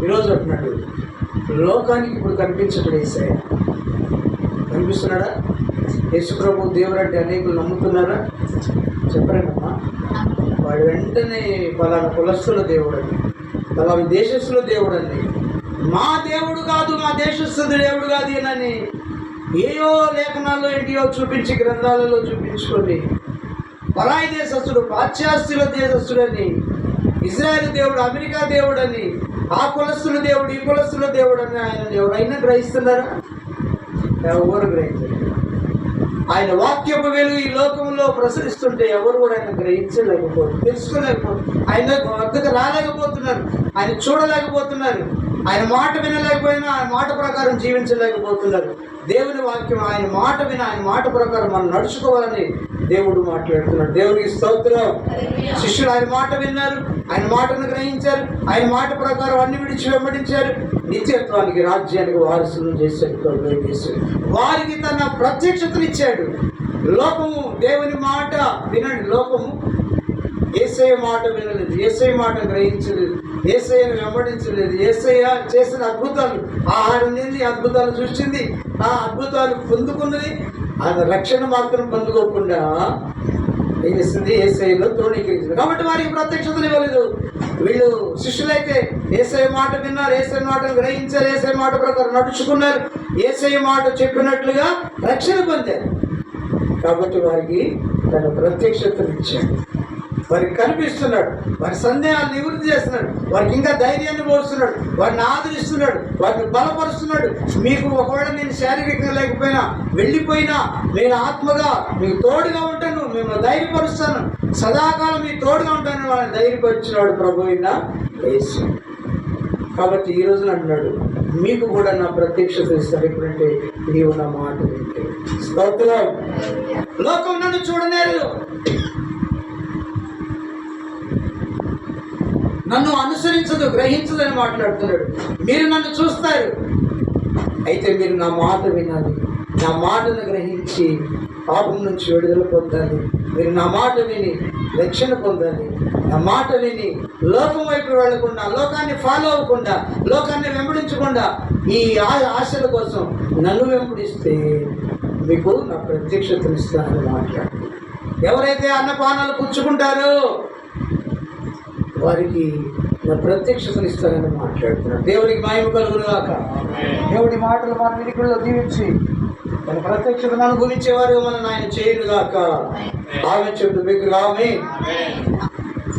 ఈరోజు అంటున్నాడు, లోకానికి ఇప్పుడు కనిపించటం యేసయ్య. కనిపిస్తున్నాడా? యేసుప్రభు దేవుడు అంటే అనేకులు నమ్ముతున్నారా? చెప్పరేనమ్మా. వాడు వెంటనే పలానా కులస్తుల దేవుడు అని, పలానా దేశస్తుల దేవుడు అని, మా దేవుడు కాదు, మా దేశస్థుల దేవుడు కాదు అని ఏయో లేఖనాల్లో ఏంటియో చూపించి, గ్రంథాలలో చూపించుకొని పరాయి దేశస్తుడు, పాశ్చాత్యుల దేశస్తుడని, ఇజ్రాయెల్ దేవుడు, అమెరికా దేవుడని, ఆ కులస్తుల దేవుడు, ఈ కులస్తుల దేవుడు అని ఆయన ఎవరైనా గ్రహిస్తున్నారా? ఎవరు గ్రహించారు? ఆయన వాక్యపు వెలుగు ఈ లోకంలో ప్రసరిస్తుంటే ఎవరు కూడా ఆయన గ్రహించలేకపోతున్నారు, తెలుసుకోలేకపోతున్నారు, ఆయన వద్దకు రాలేకపోతున్నారు, ఆయన చూడలేకపోతున్నారు, ఆయన మాట వినలేకపోయినా ఆయన మాట ప్రకారం జీవించలేకపోతున్నారు. దేవుని వాక్యం, ఆయన మాట విని ఆయన మాట ప్రకారం మనం నడుచుకోవాలని దేవుడు మాట్లాడుతున్నాడు. దేవునికి స్తోత్రం. శిష్యులు ఆయన మాట విన్నారు, ఆయన మాటను గ్రహించారు, ఆయన మాట ప్రకారం అన్ని విడిచి వెంబడించారు, నిత్యత్వానికి, రాజ్యానికి వారసులను చేశారు. వారికి తన ప్రత్యక్షతనిచ్చాడు. లోకము దేవుని మాట వినండి, లోకము యేసయ్య మాట వినలేదు, యేసయ్య మాట గ్రహించలేదు, యేసయ్యను వెంబడించలేదు. యేసయ్య చేసిన అద్భుతాలు, ఆహారం తింది, అద్భుతాలు చూసింది, ఆ అద్భుతాలు పొందుకున్నది, అది రక్షణ మాత్రం పొందుకోకుండా ఏం చేసింది? యేసయ్యలో తోడీకరించింది. కాబట్టి వారికి ప్రత్యక్షతలు ఇవ్వలేదు. వీళ్ళు శిష్యులైతే యేసయ్య మాట విన్నారు, యేసయ్య మాటను గ్రహించారు, యేసయ్య మాట ప్రకారం నడుచుకున్నారు, యేసయ్య మాట చెప్పినట్లుగా రక్షణ పొందారు. కాబట్టి వారికి తన ప్రత్యక్షతను ఇచ్చాడు, వారికి కనిపిస్తున్నాడు, వారి సందేహాలు నివృత్తి చేస్తున్నాడు, వారికి ఇంకా ధైర్యాన్ని పోస్తున్నాడు, వారిని ఆదరిస్తున్నాడు, వారిని బలపరుస్తున్నాడు. మీకు ఒకవేళ నేను శారీరకంగా లేకపోయినా, వెళ్ళిపోయినా, నేను ఆత్మగా మీకు తోడుగా ఉంటాను, మిమ్మల్ని ధైర్యపరుస్తాను, సదాకాలం మీకు తోడుగా ఉంటాను వాళ్ళని ధైర్యపరిచినాడు ప్రభు అయిన యేసు. కాబట్టి ఈ రోజున అంటున్నాడు, మీకు కూడా నా ప్రత్యక్షత ఇస్తాడు ఎప్పుడంటే నీవు నా మాట వింటే. స్తోత్రం. లోకం నన్ను చూడనేరు, నన్ను అనుసరించదు, గ్రహించదు అని మాట్లాడుతున్నాడు. మీరు నన్ను చూస్తారు, అయితే మీరు నా మాట వినాలి, నా మాటను గ్రహించి పాపం నుంచి విడుదల పొందాలి. మీరు నా మాట విని రక్షణ పొందాలి. నా మాట విని లోకం వైపు వెళ్లకుండా, లోకాన్ని ఫాలో అవ్వకుండా, లోకాన్ని వెంబడించకుండా ఈ ఆశల కోసం నన్ను వెంబడిస్తే మీకు నా ప్రత్యక్షతను ఇస్తానని మాట్లాడుతున్నాడు. ఎవరైతే అన్నపానాలు పుచ్చుకుంటారో వారికి నా ప్రత్యక్షతను ఇస్తానని మాట్లాడుతున్నాడు. దేవునికి మహిమ కలుగునుగాక. దేవుడి మాటలు మన వినికిడిలో దీవించి తన ప్రత్యక్షతను అనుభవించేవారు మనం ఆయన చేయునుగాక. ఆమె చెట్టు మీకు ఆమె.